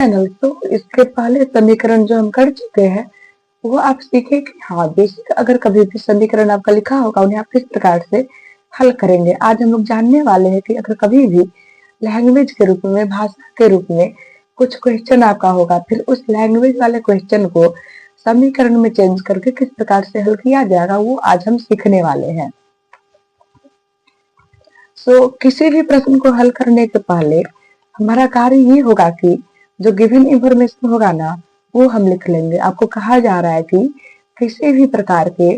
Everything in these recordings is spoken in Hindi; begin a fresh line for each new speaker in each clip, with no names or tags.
चैनल तो इसके पहले समीकरण जो हम कर चुके हैं वो आप सीखे कि हाँ बेसिक अगर कभी भी समीकरण आपका लिखा होगा उन्हें आप किस प्रकार से हल करेंगे। आज हम लोग जानने वाले हैं कि अगर कभी भी लैंग्वेज के रूप में, भाषा के रूप में कुछ क्वेश्चन आपका होगा, फिर उस लैंग्वेज वाले क्वेश्चन को समीकरण में चेंज करके किस प्रकार से हल किया जाएगा वो आज हम सीखने वाले हैं। किसी भी प्रश्न को हल करने के पहले हमारा कार्य ये होगा कि जो गिवन इंफॉर्मेशन होगा ना वो हम लिख लेंगे। आपको कहा जा रहा है कि किसी भी प्रकार के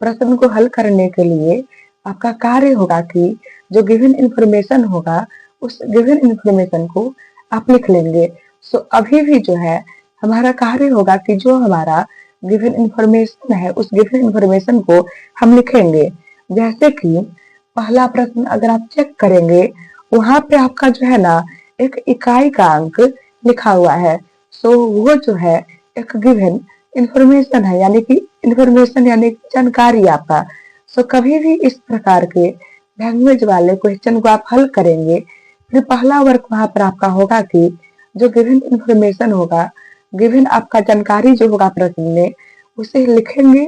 प्रश्न को हल करने के लिए आपका कार्य होगा कि जो गिवन इंफॉर्मेशन होगा उस गिवन इंफॉर्मेशन को आप लिख लेंगे। अभी भी जो है हमारा कार्य होगा कि जो हमारा गिवन इंफॉर्मेशन है उस गिवन इंफॉर्मेशन को हम लिखेंगे। जैसे कि पहला प्रश्न अगर आप चेक करेंगे वहां पे आपका जो है ना एक इकाई का अंक लिखा हुआ है। वो जो है एक गिवन इंफॉर्मेशन है, यानी कि इंफॉर्मेशन यानी जानकारी आपका। कभी भी इस प्रकार के लैंग्वेज वाले क्वेश्चन को आप हल करेंगे, फिर पहला वर्क वहां पर आपका होगा कि जो गिवन इंफॉर्मेशन होगा, गिवन आपका जानकारी जो होगा प्रश्न में उसे लिखेंगे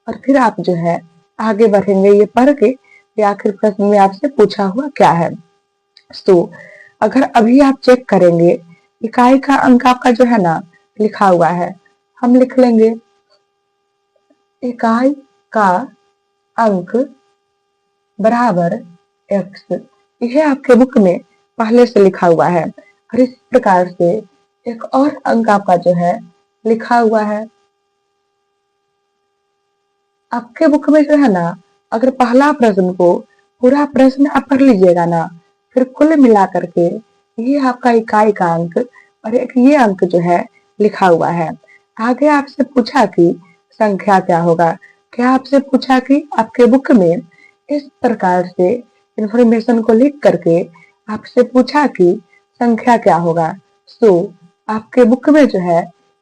और फिर आप जो है आगे बढ़ेंगे ये पढ़ के कि आखिर प्रश्न में आपसे पूछा हुआ क्या है। अगर अभी आप चेक करेंगे इकाई का अंक आपका जो है ना लिखा हुआ है, हम लिख लेंगे इकाई का अंक बराबर x। यह आपके बुक में पहले से लिखा हुआ है और इस प्रकार से एक और अंक आपका जो है लिखा हुआ है आपके बुक में जो है ना। अगर पहला प्रश्न को पूरा प्रश्न आप पढ़ लीजिएगा ना, फिर कुल मिला करके ये आपका इकाई का अंक और एक ये अंक जो है लिखा हुआ है। आगे आपसे पूछा कि संख्या क्या होगा, क्या आपसे पूछा कि आपके बुक में इस प्रकार से इंफॉर्मेशन को लिख करके आपसे पूछा कि संख्या क्या होगा। आपके बुक में जो है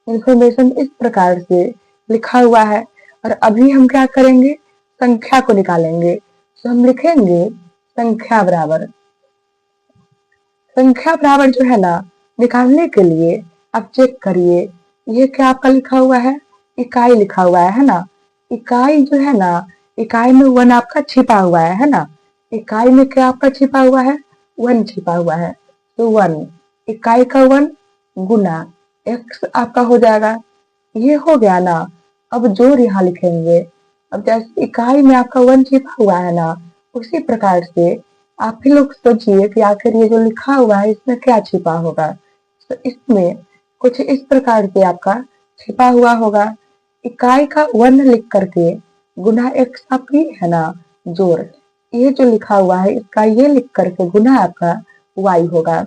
इंफॉर्मेशन इस प्रकार से लिखा हुआ है और अभी हम क्या करेंगे, संख्या को निकालेंगे। हम लिखेंगे संख्या बराबर जो है ना निकालने के लिए आप चेक करिए ये क्या आपका लिखा हुआ है, इकाई लिखा हुआ है ना। इकाई जो है ना, इकाई में 1 आपका छिपा हुआ है ना। इकाई में क्या आपका छिपा हुआ है, 1 छिपा हुआ है। 1 इकाई का 1 गुना x आपका हो जाएगा। ये हो गया ना। अब जोड़ यहाँ लिखेंगे। अब जैसे इकाई में आपका 1 छिपा हुआ है ना, उसी प्रकार से आप भी लोग सोचिए कि आखिर ये जो लिखा हुआ है इसमें क्या छिपा होगा। इसमें कुछ इस प्रकार से आपका छिपा हुआ होगा। इकाई का 1 लिख करके गुना x आपकी है ना जोड़, ये जो लिखा हुआ है इसका ये लिख करके गुना आपका y होगा।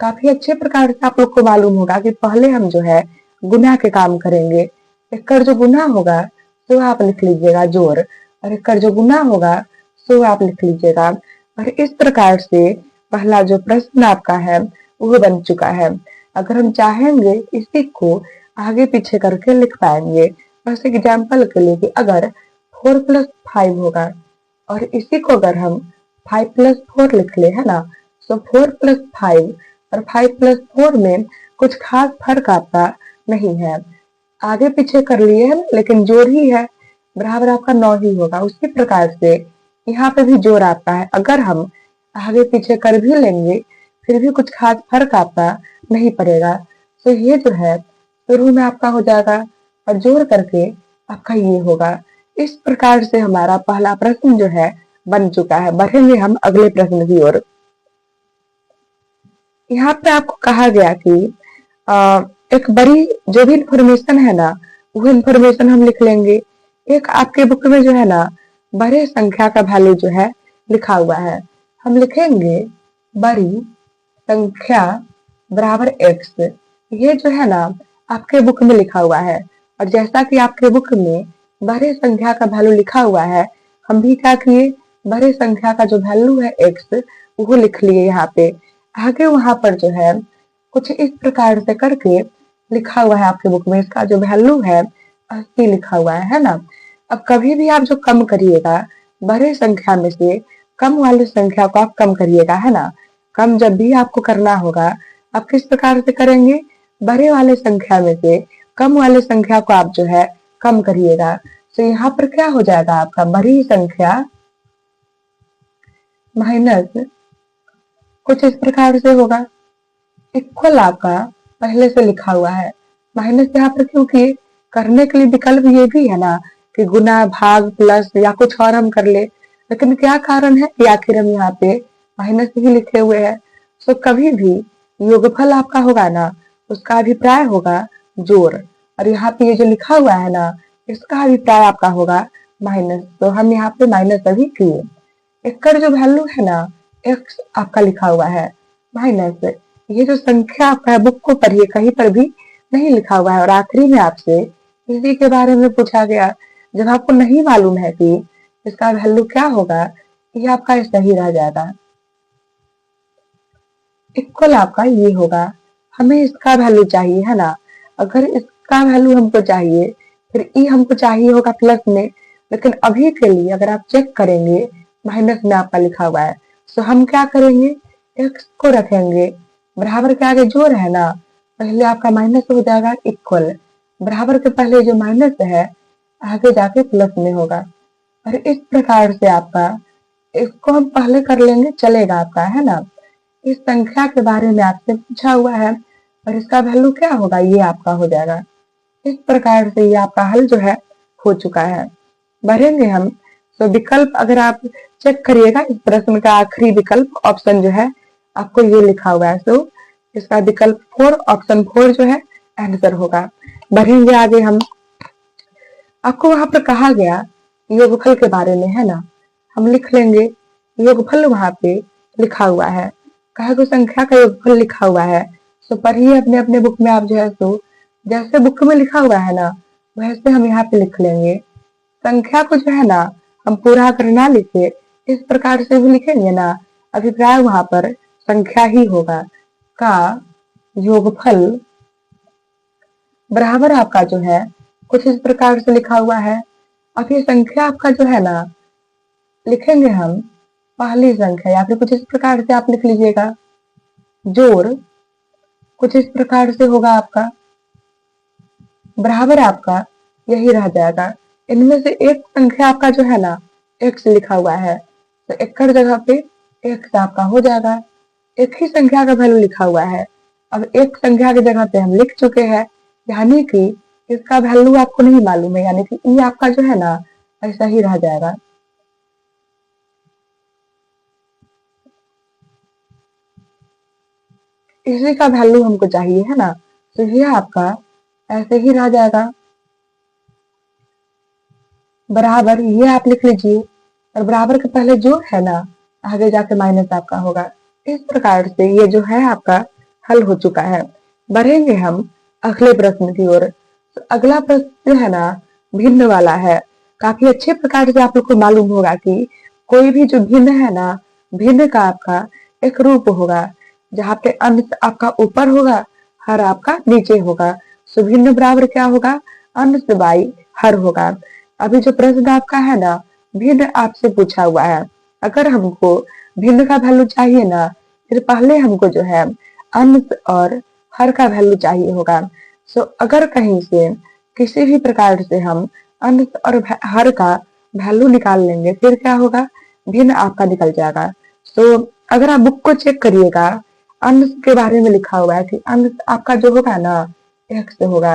काफी अच्छे प्रकार से आप लोग को मालूम होगा कि पहले हम जो है गुना के काम करेंगे। एक जो गुना होगा तो आप लिख लीजिएगा जोड़, और एक जो गुना होगा तो आप लिख लीजिएगा। और इस प्रकार से पहला जो प्रश्न आपका है वो बन चुका है। अगर हम चाहेंगे इसी को आगे पीछे करके लिख पाएंगे। बस एग्जाम्पल के लिए कि अगर 4 + 5 होगा और इसी को अगर हम 5 + 4 लिख ले है ना, 4 + 5 और 5 + 4 में कुछ खास फर्क आपका नहीं है। आगे पीछे कर लिए है लेकिन जोड़ ही है, बराबर आपका 9 ही होगा। उसी प्रकार से यहाँ पे भी जोड़ आपका है। अगर हम आगे पीछे कर भी लेंगे फिर भी कुछ खास फर्क आपका नहीं पड़ेगा। ये जो है शुरू में आपका हो जाएगा और जोड़ करके आपका ये होगा। इस प्रकार से हमारा पहला प्रश्न जो है बन चुका है। बढ़ेंगे हम अगले प्रश्न की ओर। यहाँ पे आपको कहा गया कि एक बड़ी जो भी इंफॉर्मेशन है ना वो इंफॉर्मेशन हम लिख लेंगे। एक आपके बुक में जो है ना बड़े संख्या का वैल्यू जो है लिखा हुआ है, हम लिखेंगे बड़ी संख्या बराबर x। ये जो है ना आपके बुक में लिखा हुआ है और जैसा कि आपके बुक में बड़े संख्या का वैल्यू लिखा हुआ है, हम भी क्या किए, बड़े संख्या का जो वैल्यू है x वो लिख लिए यहाँ पे। आगे वहां पर जो है कुछ इस प्रकार से करके लिखा हुआ है आपके बुक में, इसका जो वैल्यू है 80 लिखा हुआ है ना। अब कभी भी आप जो कम करिएगा बड़े संख्या में से कम वाली संख्या को आप कम करिएगा है ना। कम जब भी आपको करना होगा आप किस प्रकार से करेंगे, बड़े वाले संख्या में से कम वाले संख्या को आप जो है कम करिएगा। तो यहाँ पर क्या हो जाएगा, आपका बड़ी संख्या माइनस कुछ इस प्रकार से होगा, इक्वल आपका पहले से लिखा हुआ है। माइनस यहाँ पर क्योंकि करने के लिए विकल्प ये भी है ना कि गुना भाग प्लस या कुछ और हम कर ले, लेकिन क्या कारण है कि आखिर हम यहाँ पे माइनस ही लिखे हुए हैं। तो कभी भी योगफल आपका होगा ना, उसका अभिप्राय होगा जोड़, और यहाँ पे ये जो लिखा हुआ है ना, इसका अभिप्राय आपका होगा माइनस। तो हम यहाँ पे माइनस अभी किए। इसका जो वैल्यू है ना, एक्स आपका लिखा हुआ है माइनस, ये जो संख्या आपका है बुक को पढ़िए, कहीं पर भी नहीं लिखा हुआ है। और आखिरी में आपसे इसी के बारे में पूछा गया, जब आपको नहीं मालूम है कि इसका वैल्यू क्या होगा, ये आपका ऐसा ही रह जाएगा। इक्वल आपका ये होगा, हमें इसका वैल्यू चाहिए है ना, अगर इसका वैल्यू हमको चाहिए, फिर ई हमको चाहिए होगा प्लस में, लेकिन अभी के लिए अगर आप चेक करेंगे माइनस में आपका लिखा हुआ है, तो हम क्या करेंगे, एक्स को रखेंगे बराबर के आगे जोड़ है ना, पहले आपका माइनस हो जाएगा इक्वल, बराबर के पहले जो माइनस है आगे जाके प्लस में होगा। और इस प्रकार से आपका इसको हम पहले कर लेंगे, चलेगा आपका है ना। इस संख्या के बारे में आपसे पूछा हुआ है और इसका वैल्यू क्या होगा, ये आपका हो जाएगा। इस प्रकार से ये आपका हल जो है हो चुका है। बढ़ेंगे हम, तो विकल्प अगर आप चेक करिएगा, इस प्रश्न का आखिरी विकल्प ऑप्शन जो है आपको ये लिखा हुआ है, तो इसका विकल्प 4, ऑप्शन 4 जो है आंसर होगा। बढ़ेंगे आगे आपको वहां पर कहा गया योगफल के बारे में है ना, हम लिख लेंगे योगफल, वहां पे लिखा हुआ है, कहा को संख्या का योगफल लिखा हुआ है। तो पढ़िए अपने अपने बुक में आप जो है, तो जैसे बुक में लिखा हुआ है ना, वैसे हम यहाँ पे लिख लेंगे। संख्या को जो है ना हम पूरा अगर ना लिखे, इस प्रकार से भी लिखेंगे ना, अभिप्राय वहां पर संख्या ही होगा, का योगफल बराबर आपका जो है कुछ इस प्रकार से लिखा हुआ है। अब ये संख्या आपका जो है ना, लिखेंगे हम पहली संख्या, या फिर कुछ इस प्रकार से आप लिख लीजिएगा, जोड़ कुछ इस प्रकार से होगा आपका, बराबर आपका यही रह जाएगा। इनमें से एक संख्या आपका जो है ना एक्स लिखा हुआ है, तो एकड़ जगह पे एक्स आपका हो जाएगा। एक ही संख्या का वैल्यू लिखा हुआ है, अब एक संख्या की जगह पे हम लिख चुके हैं, यानी कि इसका वैल्यू आपको नहीं मालूम है, यानी कि ई आपका जो है ना ऐसा ही रह जाएगा। इसी का वैल्यू हमको चाहिए है ना, तो ये आपका ऐसे ही रह जाएगा, बराबर ये आप लिख लीजिए, और बराबर के पहले जो है ना आगे जाके माइनस आपका होगा। इस प्रकार से ये जो है आपका हल हो चुका है। बढ़ेंगे हम अगले प्रश्न की ओर। तो अगला प्रश्न जो है ना भिन्न वाला है। काफी अच्छे प्रकार से आप लोग को मालूम होगा कि कोई भी जो भिन्न है ना, भिन्न का आपका एक रूप होगा, जहाँ पे अंश आपका ऊपर होगा, हर आपका नीचे होगा। सो भिन्न बराबर क्या होगा, अंश बाई हर होगा। अभी जो प्रश्न आपका है ना भिन्न आपसे पूछा हुआ है, अगर हमको भिन्न का वैल्यू चाहिए ना, फिर पहले हमको जो है अंश और हर का वैल्यू चाहिए होगा। सो अगर कहीं से किसी भी प्रकार से हम अंश और हर का वैल्यू निकाल लेंगे, फिर क्या होगा, भिन्न आपका निकल जाएगा। सो अगर आप बुक को चेक करिएगा, अंश के बारे में लिखा हुआ है कि अंश आपका जो होगा ना एक्स होगा,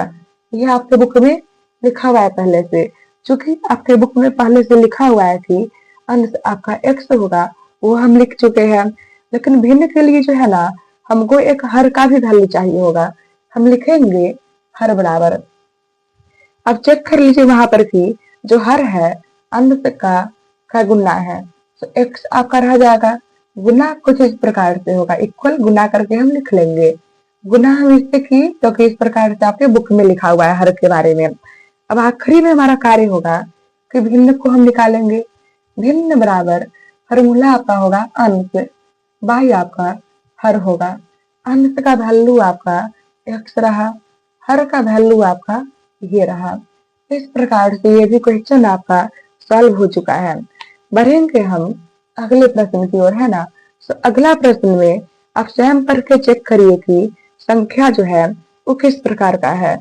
यह आपके बुक में लिखा हुआ है पहले से। चूंकि आपके बुक में पहले से लिखा हुआ है कि अंश आपका एक्स होगा, वो हम लिख चुके हैं, लेकिन भिन्न के लिए जो है ना हमको एक हर का भी वैल्यू चाहिए होगा, हम लिखेंगे हर बराबर। अब चेक कर लीजिए वहां पर कि जो हर है अंश का गुना है, तो एक्स आपका रह जाएगा, गुना कुछ इस प्रकार से होगा, इक्वल गुना करके हम लिख लेंगे। गुना हम इससे की क्योंकि इस प्रकार से आपके बुक में लिखा हुआ है हर के बारे में। अब आखिरी में हमारा कार्य होगा कि भिन्न को हम निकालेंगे। भिन्न बराबर फॉर्मूला आपका होगा अंश बाई आपका हर होगा। अंश का वैल्यू आपका एक्स रहा, हर का वैल्यू आपका ये रहा। इस प्रकार से ये भी क्वेश्चन आपका सॉल्व हो चुका है। बढ़ेंगे हम अगले प्रश्न की ओर है ना। तो अगला प्रश्न में आप स्वयं पढ़ के चेक करिए कि संख्या जो है वो किस प्रकार का है।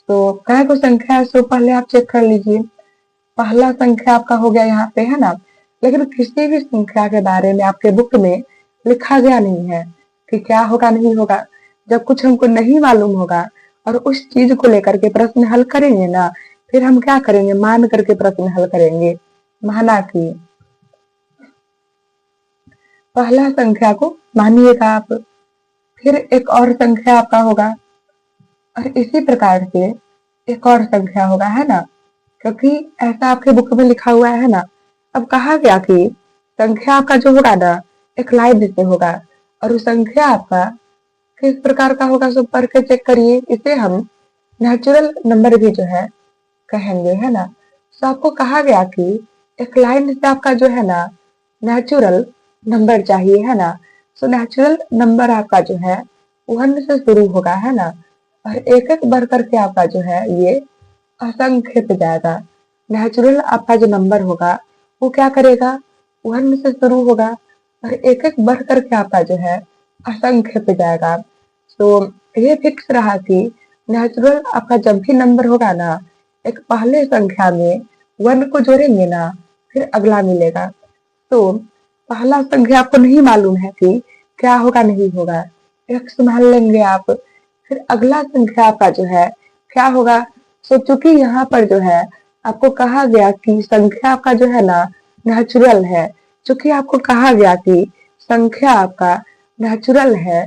तो क्या को संख्या है, सो पहले आप चेक कर लीजिए। पहला संख्या आपका हो गया यहाँ पे, है ना। लेकिन किसी भी संख्या के बारे में आपके बुक में लिखा गया नहीं है कि क्या होगा नहीं होगा। जब कुछ हमको नहीं मालूम होगा और उस चीज को लेकर के प्रश्न हल करेंगे ना, फिर हम क्या करेंगे, मान करके प्रश्न हल करेंगे। माना कि पहला संख्या को मानिएगा आप, फिर एक और संख्या आपका होगा, और इसी प्रकार से एक और संख्या होगा, है ना। क्योंकि ऐसा आपके बुक में लिखा हुआ है ना। अब कहा गया कि संख्या आपका जो होगा ना, एक लाइन से होगा, और उस संख्या आपका किस प्रकार का होगा, सब पढ़ के चेक करिए। इसे हम नेचुरल नंबर भी जो है कहेंगे, है ना। तो आपको कहा गया कि एक लाइन से आपका जो है ना नेचुरल नंबर चाहिए, है ना। सो नेचुरल नंबर आपका जो है 1 से शुरू होगा, है ना। और एक एक बढ़ करके आपका जो है ये असंख्य पे जाएगा। नेचुरल आपका जो नंबर होगा वो क्या करेगा, 1 से शुरू होगा और एक एक बढ़ करके आपका जो है असंख्य पे जाएगा। तो ये फिक्स रहा कि नेचुरल आपका जब भी नंबर होगा ना, एक पहले संख्या में 1 को जोड़ेंगे ना, फिर अगला मिलेगा। तो पहला संख्या आपको नहीं मालूम है कि क्या होगा नहीं होगा, x मान लेंगे आप। फिर अगला संख्या आपका जो है क्या होगा। सो चूंकि यहाँ पर जो है आपको कहा गया कि संख्या आपका जो है ना नेचुरल है, चूंकि आपको कहा गया कि संख्या आपका नेचुरल है,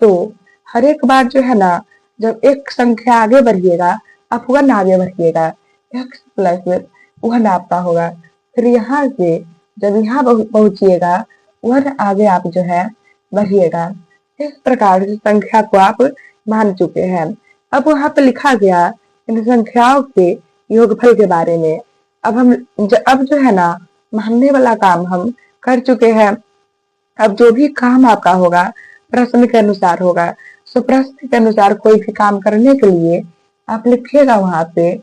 तो हर एक बार जो है ना जब एक संख्या आगे बढ़िएगा आप 1 आगे बढ़िएगा, x प्लस 1 आपका होगा। फिर यहाँ से जब यहाँ पहुंचिएगा 1 आगे आप जो है बढ़िएगा। इस प्रकार की संख्या को आप मान चुके हैं। अब वहां पे लिखा गया इन संख्याओं के योगफल के बारे में। अब जो है ना मानने वाला काम हम कर चुके हैं। अब जो भी काम आपका होगा प्रश्न के अनुसार होगा। सो प्रश्न के अनुसार कोई भी काम करने के लिए आप लिखिएगा वहां पे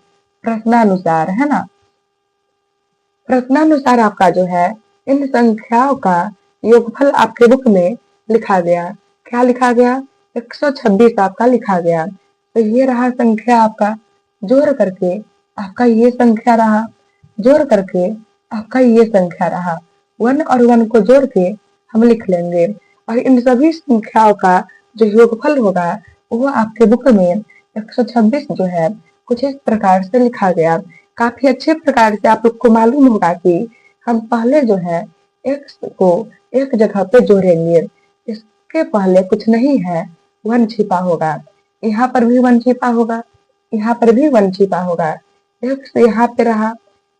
प्रश्नानुसार, है ना। प्रश्नानुसार आपका जो है इन संख्याओं का योगफल आपके बुक में लिखा गया। क्या लिखा गया, 126 आपका लिखा गया। तो ये रहा संख्या आपका, जोड़ करके आपका ये संख्या रहा, जोड़ करके आपका ये संख्या रहा। 1 और 1 को जोड़ के हम लिख लेंगे, और इन सभी संख्याओं का जो योगफल होगा वो आपके बुक में 126 जो है कुछ इस प्रकार से लिखा गया। काफी अच्छे प्रकार से आप लोग को मालूम होगा कि हम पहले जो है x को एक जगह पे जोड़ेंगे। इसके पहले कुछ नहीं है, 1 छिपा होगा। यहाँ पर भी 1 छिपा होगा, यहाँ पर भी 1 छिपा होगा। x यहाँ पे रहा,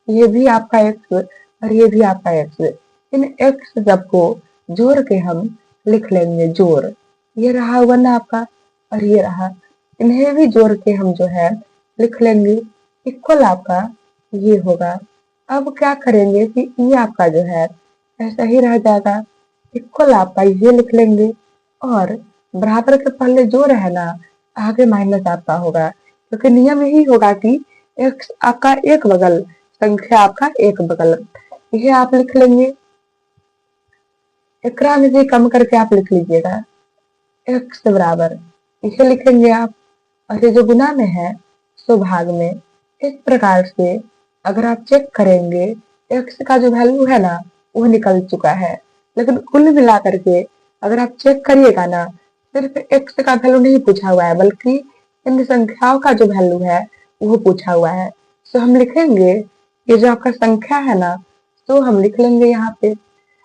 ये भी आपका x और ये भी आपका x। इन x सब को जोड़ के हम लिख लेंगे जोड़। ये रहा 1 आपका और ये रहा, इन्हें भी जोड़ के हम जो है लिख लेंगे। इक्वल आपका ये होगा। अब क्या करेंगे कि ये आपका जो है ऐसा ही रह जाएगा। इक्वल आपका ये लिख लेंगे, और बराबर के पहले जो है ना आगे माइनस आपका होगा, क्योंकि नियम यही होगा कि x आपका एक बगल, संख्या आपका एक बगल। ये आप लिख लेंगे, एकरा में से कम करके आप लिख लीजिएगा x बराबर, इसे लिखेंगे आप। और ये जो गुना में है सो भाग में। इस प्रकार से अगर आप चेक करेंगे x का जो वैल्यू है ना वो निकल चुका है। लेकिन कुल मिला करके अगर आप चेक करिएगा ना, सिर्फ x का वैल्यू नहीं पूछा हुआ है, बल्कि इन संख्याओं का जो वैल्यू है वो पूछा हुआ है। तो हम लिखेंगे ये जो आपका संख्या है ना, तो हम लिख लेंगे यहाँ पे।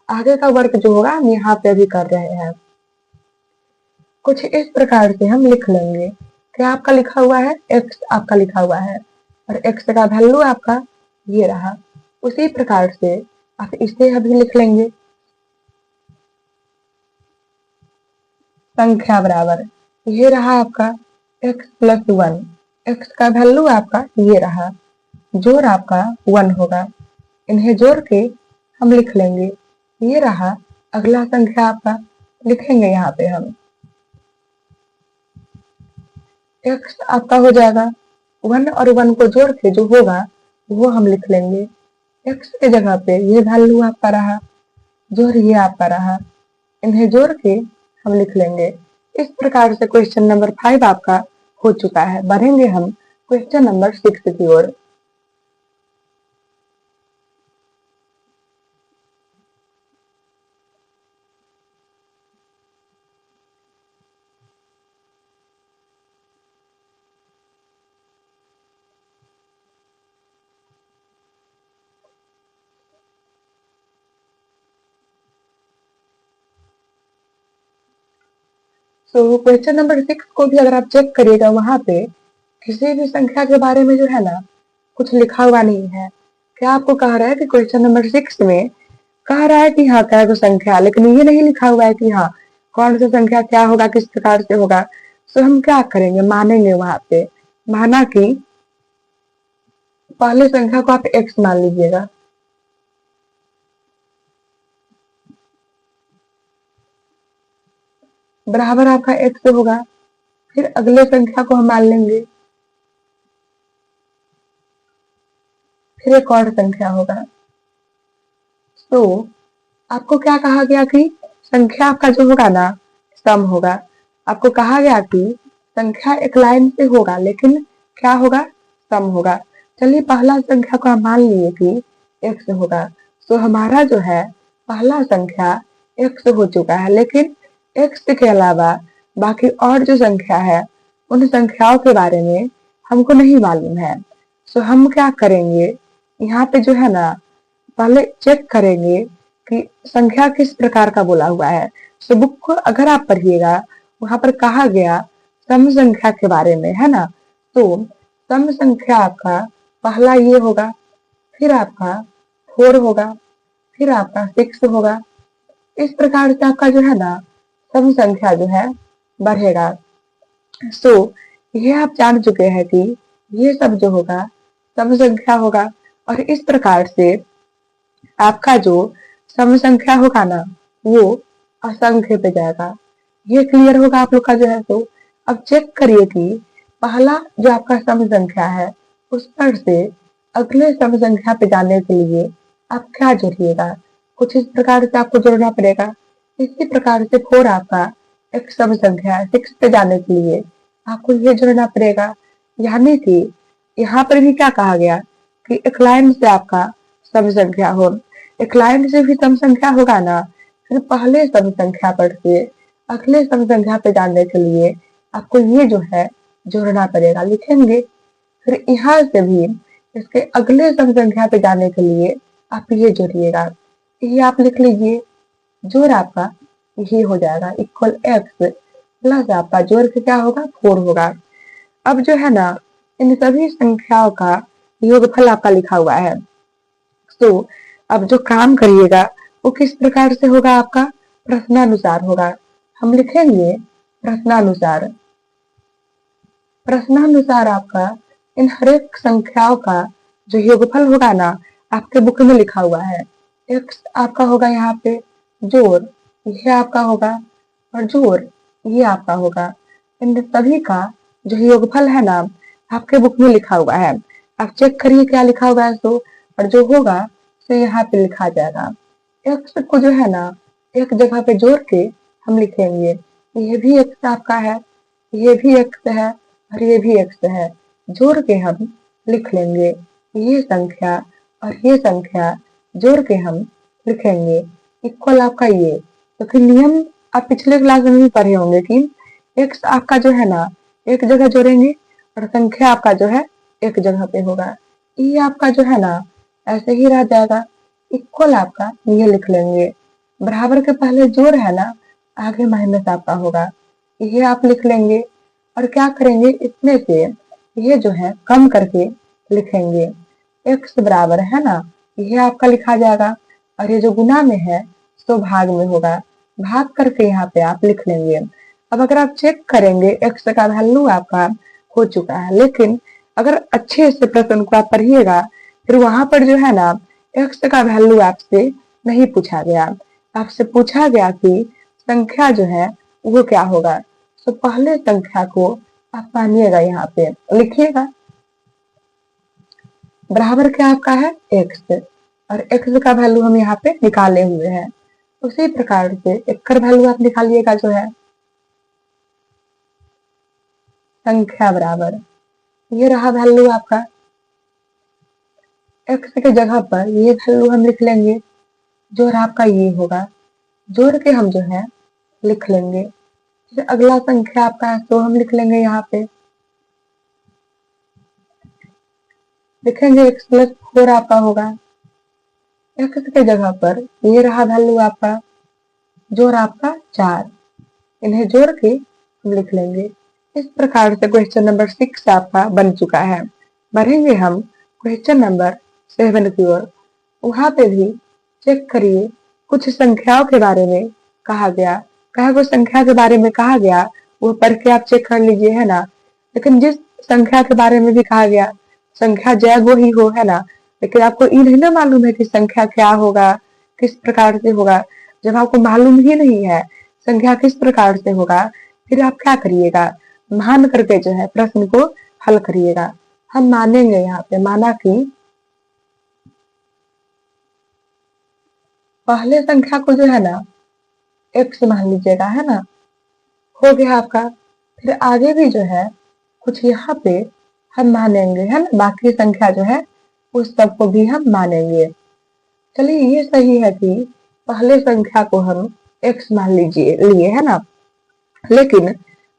आगे का वर्क जो होगा हम यहाँ पे भी कर रहे हैं। कुछ इस प्रकार से हम लिख लेंगे। क्या आपका लिखा हुआ है, x आपका लिखा हुआ है और x का वैल्यू आपका ये रहा। उसी प्रकार से आप इसे अभी लिख लेंगे, संख्या बराबर ये रहा आपका x प्लस 1। x का वैल्यू आपका ये रहा, जोड़ आपका 1 होगा। इन्हें जोड़ के हम लिख लेंगे। ये रहा अगला संख्या आपका, लिखेंगे यहाँ पे हम x आपका हो जाएगा 1 और 1 को जोड़ के जो होगा वो हम लिख लेंगे। x के जगह पे ये वैल्यू आपका रहा, जोड़ ये आपका रहा, इन्हें जोड़ के हम लिख लेंगे। इस प्रकार से क्वेश्चन नंबर 5 आपका हो चुका है। बढ़ेंगे हम क्वेश्चन नंबर 6 की ओर। तो क्वेश्चन नंबर 6 को भी अगर आप चेक करिएगा, वहां पे किसी भी संख्या के बारे में जो है ना कुछ लिखा हुआ नहीं है। क्या आपको कह रहा है कि क्वेश्चन नंबर 6 में कह रहा है कि हाँ क्या है संख्या, लेकिन ये नहीं लिखा हुआ है कि हाँ कौन सा संख्या क्या होगा, किस प्रकार से होगा। तो हम क्या करेंगे, मानेंगे वहां पे। माना कि पहले संख्या को आप x मान लीजिएगा, बराबर आपका x होगा। फिर अगले संख्या को हम मान लेंगे, फिर एक और संख्या होगा। तो आपको क्या कहा गया कि संख्या आपका जो होगा ना सम होगा। आपको कहा गया कि संख्या एक लाइन से होगा, लेकिन क्या होगा, सम होगा। चलिए पहला संख्या को हम मान लिए कि x होगा। तो हमारा जो है पहला संख्या x हो चुका है, लेकिन x के अलावा बाकी और जो संख्या है उन संख्याओं के बारे में हमको नहीं मालूम है। तो हम क्या करेंगे, यहाँ पे जो है ना पहले चेक करेंगे कि संख्या किस प्रकार का बोला हुआ है। तो बुक को अगर आप पढ़िएगा, वहां पर कहा गया सम संख्या के बारे में, है ना। तो सम संख्या आपका पहला ये होगा, फिर आपका 4 होगा, फिर आपका 6 होगा। इस प्रकार से आपका जो है ना सम संख्या जो है बढ़ेगा। सो ये आप जान चुके हैं कि ये सब जो होगा सम संख्या होगा, और इस प्रकार से आपका जो सम संख्या होगा ना वो असंख्य पे जाएगा। ये क्लियर होगा आप लोग का जो है। तो अब चेक करिए कि पहला जो आपका सम संख्या है उस पर से अगले सम संख्या पे जाने के लिए आप क्या जोड़िएगा, कुछ इस प्रकार से आपको जोड़ना पड़ेगा। इसी प्रकार से 4 आपका एक सम संख्या है, 6 पे जाने के लिए आपको ये जोड़ना पड़ेगा। यानी कि यहाँ पर भी क्या कहा गया कि एक लाइन से आपका सम संख्या हो। एक लाइन से भी सम संख्या होगा ना, फिर पहले सम संख्या पर से अगले सम संख्या पे जाने के लिए आपको ये जो है जोड़ना पड़ेगा। लिखेंगे, फिर यहाँ से भी इसके अगले सम संख्या पे जाने के लिए आप ये जोड़िएगा। ये आप लिख लीजिए, जोड़ आपका ये हो जाएगा इक्वल x प्लस आपका जोड़ के क्या होगा 4 होगा। अब जो है ना इन सभी संख्याओं का योगफल आपका लिखा हुआ है। तो अब जो काम करिएगा वो किस प्रकार से होगा, आपका प्रश्नानुसार होगा। हम लिखेंगे प्रश्नानुसार। प्रश्नानुसार आपका इन हर एक संख्याओं का जो योगफल होगा ना आपके बुक में लिखा हुआ है। x आपका होगा यहाँ पे, जोड़ ये आपका होगा, और जोड़ ये आपका होगा। इन सभी का जो योगफल है ना आपके बुक में लिखा हुआ है। आप चेक करिए क्या लिखा हुआ है। तो और जो होगा तो यहाँ पे लिखा जाएगा। x को जो है ना एक जगह पे जोड़ के हम लिखेंगे, ये भी x आपका है, ये भी x है, और ये भी x है। जोड़ के हम लिख लेंगे ये संख्या और ये संख्या जोड़ के हम लिखेंगे इक्वल आपका ये। तो फिर नियम आप पिछले क्लास में भी पढ़े होंगे कि x आपका जो है ना एक जगह जोड़ेंगे और संख्या आपका जो है एक जगह पे होगा। ये आपका जो है ना ऐसे ही रह जाएगा, इक्वल आपका ये लिख लेंगे। बराबर के पहले जोड़ है ना, आगे माइनस आपका होगा, ये आप लिख लेंगे। और क्या करेंगे, इसमें से ये जो है कम करके लिखेंगे। x बराबर है ना, ये आपका लिखा जाएगा, और ये जो गुना में है तो भाग में होगा, भाग करके यहाँ पे आप लिख लेंगे। अब अगर आप चेक करेंगे x का वैल्यू आपका हो चुका है, लेकिन अगर अच्छे से प्रश्न को आप पढ़िएगा फिर वहां पर जो है ना x का वैल्यू आपसे नहीं पूछा गया। आपसे पूछा गया कि संख्या जो है वो क्या होगा। तो पहले संख्या को आप मानिएगा, यहाँ पे लिखिएगा बराबर क्या आपका है x, और x का वैल्यू हम यहाँ पे निकाले हुए हैं। उसी प्रकार से x का वैल्यू आप निकालिएगा जो है संख्या बराबर, ये रहा वैल्यू आपका। एक्स के जगह पर ये वैल्यू हम लिख लेंगे, जोड़ आपका ये होगा, जोड़ के हम जो है लिख लेंगे। फिर अगला संख्या आपका है तो हम लिख लेंगे यहाँ पे, लिखेंगे x प्लस 4 आपका होगा। एक्स के जगह पर ये रहा वैल्यू आपका, जोड़ आपका 4, इन्हें जोड़ के हम लिख लेंगे। इस प्रकार से क्वेश्चन नंबर 6 आपका बन चुका है। बढ़ेंगे हम क्वेश्चन नंबर 7 की ओर। वहां पे भी चेक करिए, कुछ संख्याओं के बारे में कहा गया, कहा कोई संख्या के बारे में कहा गया, वो पढ़ के आप चेक कर लीजिए, है ना। लेकिन जिस संख्या के बारे में भी कहा गया, संख्या जय वो ही हो, है ना। लेकिन आपको ये नहीं ना मालूम है कि संख्या क्या होगा, किस प्रकार से होगा। जब आपको मालूम ही नहीं है संख्या किस प्रकार से होगा, फिर आप क्या करिएगा, मान करके जो है प्रश्न को हल करिएगा। हम मानेंगे यहाँ पे, माना कि पहले संख्या को जो है ना एक्स मान लीजिएगा, है ना, हो गया आपका। फिर आगे भी जो है कुछ यहाँ पे हम मानेंगे, है ना, बाकी संख्या जो है उस सबको भी हम मानेंगे। चलिए ये सही है कि पहले संख्या को हम x मान लीजिए लिए, है ना। लेकिन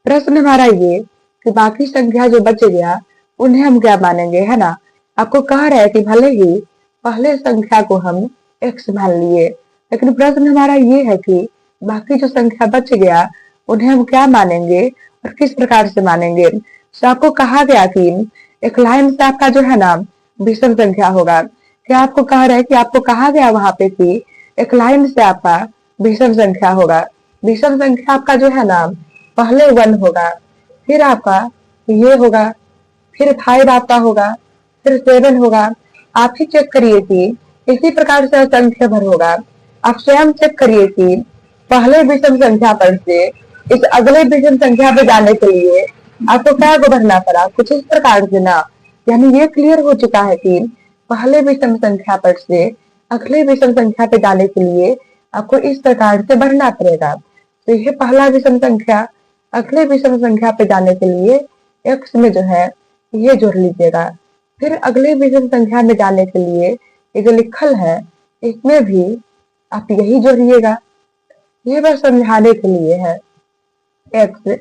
प्रश्न हमारा ये कि बाकी संख्या जो बच गया उन्हें हम क्या मानेंगे, है ना। आपको कह रहा है कि भले ही पहले संख्या को हम x मान लिए, लेकिन प्रश्न हमारा ये है कि बाकी जो संख्या बच गया उन्हें हम क्या मानेंगे और किस प्रकार से मानेंगे। तो आपको कहा गया कि एक लाइन से आपका जो है ना विषम संख्या होगा। क्या आपको कह रहा है कि आपको कहा गया वहां पे कि एक लाइन से आपका विषम संख्या होगा। विषम संख्या आपका जो है ना पहले 1 होगा, फिर आपका ये होगा, फिर 5 आपका होगा, फिर 7 होगा। आप ही चेक करिए कि इसी प्रकार से असंख्य भर होगा। आप स्वयं चेक करिए कि पहले विषम संख्या पर से इस अगले विषम संख्या पे जाने के लिए आपको क्या को भरना पड़ा, कुछ इस प्रकार से ना। यानी ये क्लियर हो चुका है कि पहले विषम संख्या पर से अगले विषम संख्या पे जाने के लिए आपको इस प्रकार से बढ़ना पड़ेगा। तो ये पहला विषम संख्या अगले विषम संख्या पे जाने के लिए x में जो है ये जोड़ लीजिएगा। फिर अगले विषम संख्या में जाने के लिए ये जो लिखल है इसमें भी आप यही जोड़िएगा। ये बस समझाने के लिए है। x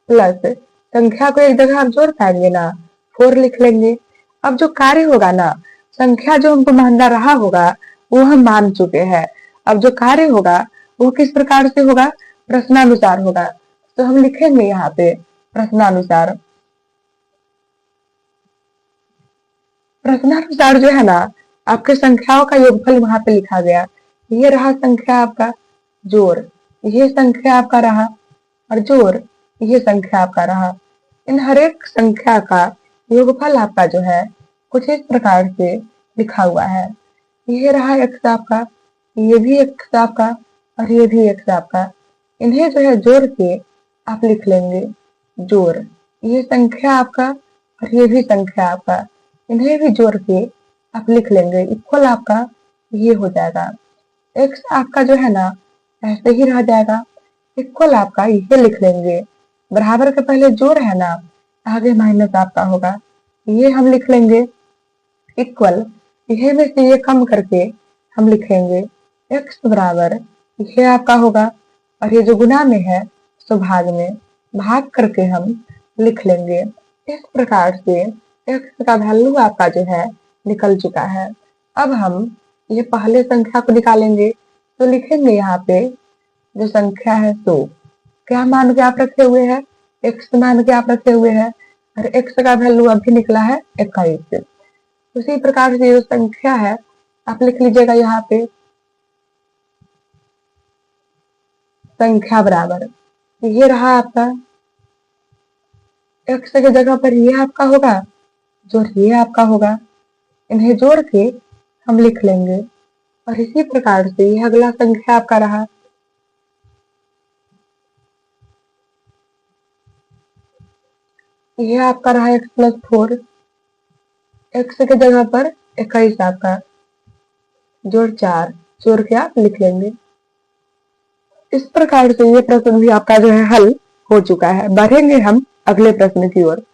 प्लस संख्या को एक जगह आप जोड़ पाएंगे ना, 4 लिख लेंगे। अब जो कार्य होगा ना, संख्या जो हमको मानना रहा होगा वो हम मान चुके हैं। अब जो कार्य होगा वो किस प्रकार से होगा, प्रश्नानुसार होगा। तो हम लिखेंगे यहाँ पे प्रश्नानुसार। प्रश्नानुसार जो है ना आपके संख्याओं का योगफल वहां पे लिखा गया। ये रहा संख्या आपका, जोड़ ये संख्या आपका रहा, और जोड़ ये संख्या आपका रहा। इन हर एक संख्या का योगफल आपका जो है कुछ इस प्रकार से लिखा हुआ है। ये रहा x आपका, ये भी x आपका, और ये भी x आपका। इन्हें जो है जोड़ के आप लिख लेंगे, जोड़ ये संख्या आपका और ये भी संख्या आपका, इन्हें भी जोड़ के आप लिख लेंगे, इक्वल आपका ये हो जाएगा। x आपका जो है ना ऐसे ही रह जाएगा, इक्वल आपका ये लिख लेंगे। बराबर के पहले जोड़ है ना, आगे माइनस आपका होगा, ये हम लिख लेंगे इक्वल। यह में से ये कम करके हम लिखेंगे x बराबर ये आपका होगा, और ये जो गुना में है तो भाग में, भाग करके हम लिख लेंगे। इस प्रकार से x का वैल्यू आपका जो है निकल चुका है। अब हम ये पहले संख्या को निकालेंगे, तो लिखेंगे यहाँ पे जो संख्या है तो क्या मान के आप रखे हुए हैं, x मान के आप रखे हुए हैं, और x का वैल्यू अभी निकला है 21। उसी प्रकार से जो संख्या है आप लिख लीजिएगा यहाँ पे संख्या बराबर, ये रहा आपका x के जगह पर ये आपका होगा, जो ये आपका होगा। इन्हें जोड़ के हम लिख लेंगे, और इसी प्रकार से ये अगला संख्या आपका रहा। ये आपका रहा x प्लस 4, x के जगह पर 21 आपका, जोड़ 4, जोड़ के आप लिख लेंगे। इस प्रकार से ये प्रश्न भी आपका जो है हल हो चुका है। बढ़ेंगे हम अगले प्रश्न की ओर।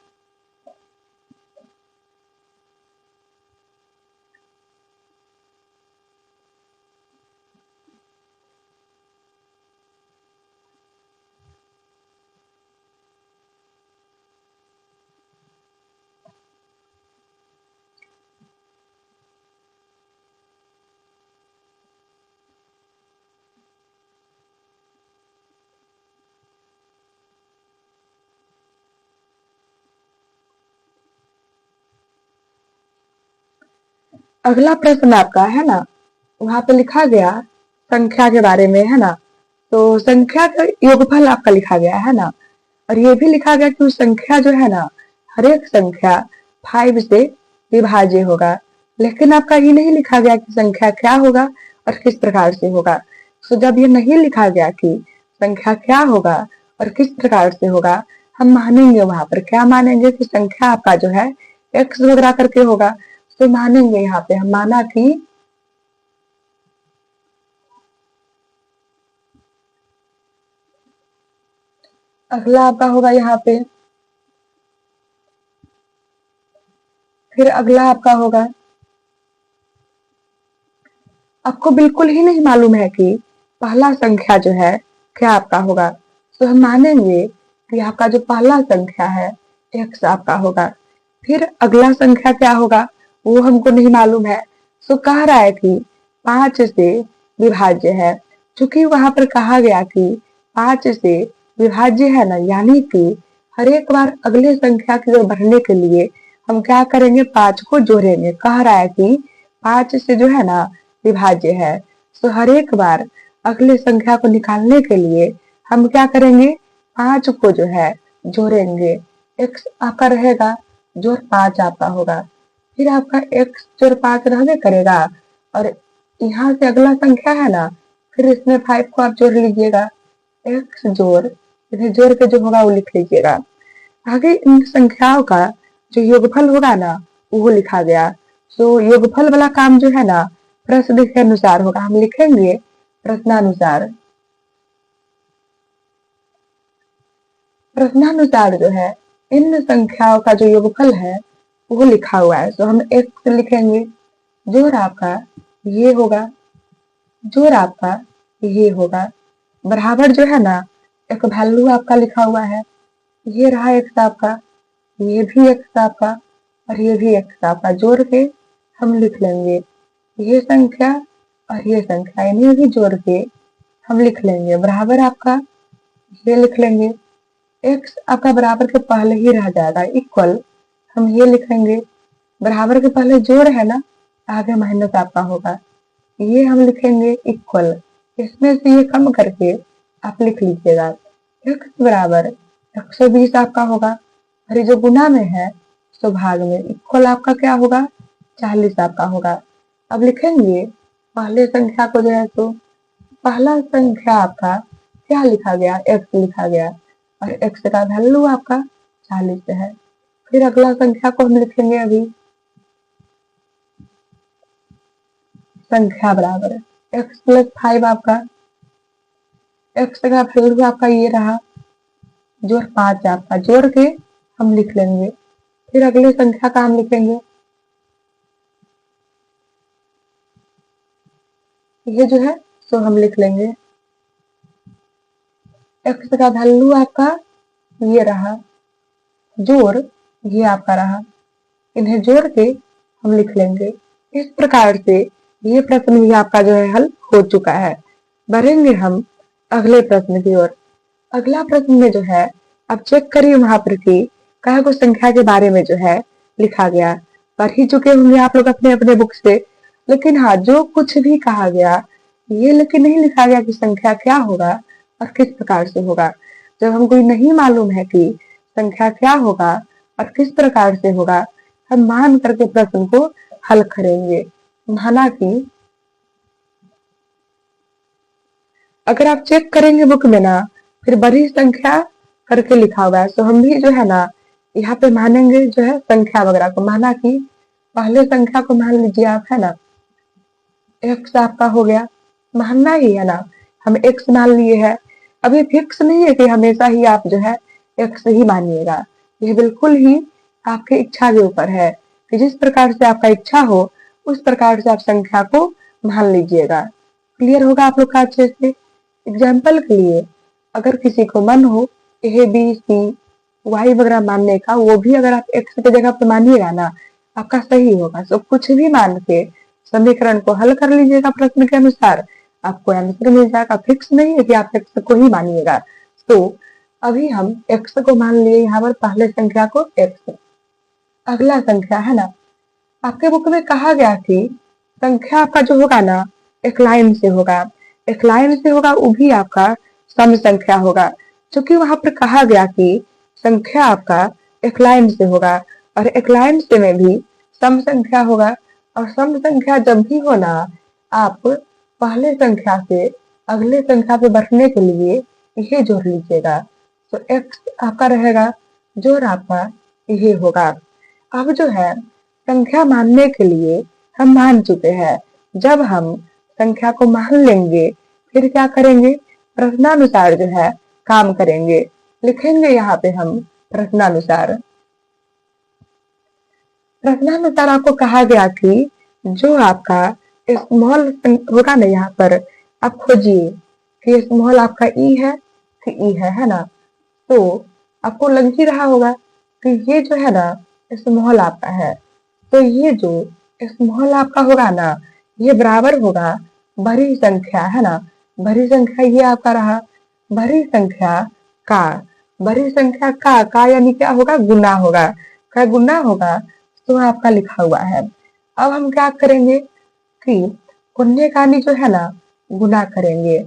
अगला प्रश्न आपका है ना, वहां पे लिखा गया संख्या के बारे में, है ना। तो संख्या का योगफल आपका लिखा गया है ना, और ये भी लिखा गया कि उस संख्या जो है ना, हर एक संख्या 5 से विभाज्य होगा। लेकिन आपका ये नहीं लिखा गया कि संख्या क्या होगा और किस प्रकार से होगा। तो जब ये नहीं लिखा गया कि संख्या क्या होगा और किस प्रकार से होगा, हम मानेंगे वहां पर क्या मानेंगे कि संख्या आपका जो है x वगैरह करके होगा। तो मानेंगे यहाँ पे हम माना कि अगला आपका होगा यहाँ पे, फिर अगला आपका होगा, आपको बिल्कुल ही नहीं मालूम है कि पहला संख्या जो है क्या आपका होगा। तो हम मानेंगे कि आपका जो पहला संख्या है x आपका होगा। फिर अगला संख्या क्या होगा वो हमको नहीं मालूम है। तो कह रहा है कि 5 से विभाज्य है। चूंकि वहां पर कहा गया कि 5 से विभाज्य है ना, यानी कि हर एक बार अगले संख्या की ओर बढ़ने के लिए हम क्या करेंगे, 5 को जोड़ेंगे। कह रहा है कि 5 से जो है ना विभाज्य है। तो हर एक बार अगले संख्या को निकालने के लिए हम क्या करेंगे, 5 को जो है जोड़ेंगे। x आपका रहेगा, जोड़ 5 आपका होगा। फिर आपका x जोड़ 5 रहने करेगा, और यहाँ से अगला संख्या है ना, फिर इसमें 5 को आप जोड़ लीजिएगा। x जोड़ इन्हें जोड़ के जो होगा वो लिख लीजिएगा। आगे इन संख्याओं का जो योगफल होगा ना वो लिखा गया। तो योगफल वाला काम जो है ना प्रश्न के अनुसार होगा। हम लिखेंगे प्रश्नानुसार। प्रश्नानुसार जो है इन संख्याओं का जो योगफल है वो लिखा हुआ है। तो हम x लिखेंगे, जोड़ आपका ये होगा, जोड़ आपका ये होगा, बराबर जो है ना एक वैल्यू आपका लिखा हुआ है। ये रहा x आपका, ये भी x आपका, और ये भी x आपका, जोड़ के हम लिख लेंगे ये संख्या और ये संख्या, इन्हें भी जोड़ के हम लिख लेंगे बराबर आपका ये लिख लेंगे। x आपका बराबर के पहले ही रह जाएगा, इक्वल हम ये लिखेंगे। बराबर के पहले जोड़ है ना, आगे माइनस आपका होगा, ये हम लिखेंगे इक्वल। इसमें से ये कम करके आप लिख लीजिएगा x बराबर 120 आपका होगा, और ये जो गुना में है तो भाग में, इक्वल आपका क्या होगा 40 आपका होगा। अब लिखेंगे पहले संख्या को जो है, तो पहला संख्या आपका क्या लिखा गया, x लिखा गया, और x का वैल्यू आपका 40 है। फिर अगला संख्या को हम लिखेंगे अभी, संख्या बराबर x प्लस 5 आपका, x का वैल्यू आपका ये रहा, जोड़ 5 आपका, जोड़ के हम लिख लेंगे। फिर अगली संख्या का हम लिखेंगे, ये जो है तो हम लिख लेंगे x का वैल्यू आपका ये रहा, जोड़ ये आपका रहा, इन्हें जोड़ के हम लिख लेंगे। इस प्रकार से ये प्रश्न भी आपका जो है हल हो चुका है। बढ़ेंगे हम अगले प्रश्न की ओर। अगला प्रश्न में जो है अब चेक करिए वहां पर कि कई को संख्या के बारे में जो है लिखा गया। पढ़ ही चुके होंगे आप लोग अपने अपने बुक से, लेकिन हाँ जो कुछ भी कहा गया ये लेकिन नहीं लिखा गया कि संख्या क्या होगा और किस प्रकार से होगा। जब हमको नहीं मालूम है कि संख्या क्या होगा और किस प्रकार से होगा, हम मान करके प्रश्न को हल करेंगे। माना कि अगर आप चेक करेंगे बुक में ना, फिर बड़ी संख्या करके लिखा हुआ है, तो हम भी जो है ना यहाँ पे मानेंगे जो है संख्या वगैरह को। माना कि पहले संख्या को मान लीजिए आप, है ना x आपका हो गया, मानना ही है ना, हम x मान लिए है। अभी फिक्स नहीं है कि हमेशा ही आप जो है x ही मानिएगा। यह बिल्कुल ही आपकी इच्छा के ऊपर है कि जिस प्रकार से आपका इच्छा हो उस प्रकार से आप संख्या को मान लीजिएगा। क्लियर होगा आप लोग का अच्छे से। एग्जाम्पल के लिए अगर किसी को मन हो ए बी सी वाई वगैरह मानने का, वो भी अगर आप एक्स की जगह पे मानिएगा ना, आपका सही होगा। तो कुछ भी मान के समीकरण को हल कर लीजिएगा प्रश्न के अनुसार, आपको आंसर मिल जाएगा। फिक्स नहीं है कि आप एक्स को ही मानिएगा। तो अभी हम एक्स को मान लिए यहाँ पर, पहले संख्या को एक्स। अगला संख्या है ना, आपके बुक में कहा गया कि संख्या आपका जो होगा ना एक लाइन से होगा, एक लाइन से होगा, वो भी आपका सम संख्या होगा। क्योंकि वहां पर कहा गया कि संख्या आपका एक लाइन से होगा और एक लाइन से में भी सम संख्या होगा। और सम संख्या जब भी हो ना, आप पहले संख्या से अगले संख्या पे बढ़ने के लिए ये जोड़ लीजिएगा। तो एक्स आपका रहेगा, जोड़ आपका ये होगा। अब जो है संख्या मानने के लिए हम मान चुके हैं। जब हम संख्या को मान लेंगे फिर क्या करेंगे, प्रश्नानुसार जो है काम करेंगे। लिखेंगे यहाँ पे हम प्रश्नानुसार। प्रश्नानुसार आपको कहा गया कि जो आपका स्मॉल होगा ना, यहाँ पर आप खोजिए कि स्मॉल आपका ई है कि ई है ना। तो आपको लग ही रहा होगा कि ये जो है ना स्मॉल आपका है। तो ये जो स्मॉल आपका होगा ना, ये बराबर होगा बड़ी संख्या, है ना। बड़ी संख्या ये आपका रहा, बड़ी संख्या का, बड़ी संख्या का यानी क्या होगा, गुना होगा। क्या गुना होगा, तो आपका लिखा हुआ है। अब हम क्या करेंगे कि गुन्ने कानी जो है ना गुना करेंगे।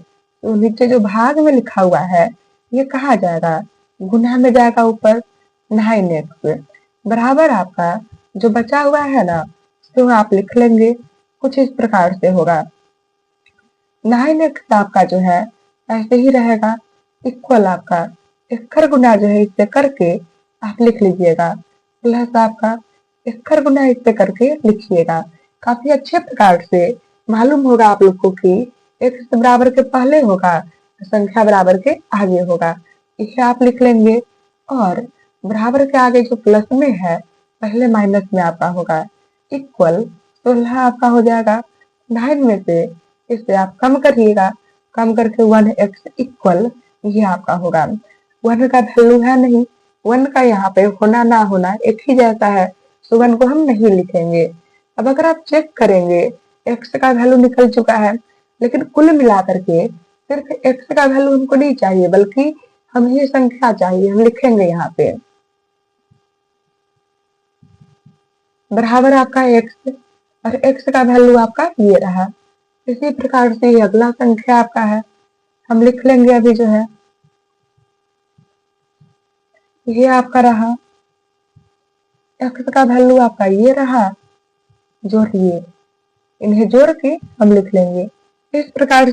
तो नीचे जो भाग में लिखा हुआ है ये कहा जाएगा, गुना में जाएगा ऊपर 9x बराबर आपका जो बचा हुआ है ना तो आप लिख लेंगे कुछ इस प्रकार से होगा। 9x आपका जो है ऐसे ही रहेगा, इक्वल आपका इक्खर गुना जो है इससे करके आप लिख लीजिएगा, प्लस आपका इक्खर गुना इससे करके लिखिएगा। काफी अच्छे प्रकार से मालूम होगा आप लोग को कि x बराबर के पहले होगा, संख्या बराबर के आगे होगा। इसे आप लिख लेंगे और बराबर के आगे जो प्लस में है पहले माइनस में आपका होगा, इक्वल 16 आपका हो जाएगा। 9 में से इसे आप कम करिएगा, कम करके 1x इक्वल ये आपका होगा। 1 का वैल्यू है नहीं, 1 का यहाँ पे होना ना होना एक ही जैसा है, तो 1 को हम नहीं लिखेंगे। अब अगर आप चेक करेंगे x का वैल्यू निकल चुका है, लेकिन कुल मिलाकर के सिर्फ x का वैल्यू हमको नहीं चाहिए बल्कि हम ये संख्या चाहिए। हम लिखेंगे यहाँ पे बराबर आपका x और x का वैल्यू आपका ये रहा। इसी प्रकार से ये अगला संख्या आपका है, हम लिख लेंगे अभी जो है ये आपका रहा, x का वैल्यू आपका ये रहा, जोड़िए, इन्हें जोड़ के हम लिख लेंगे इस प्रकार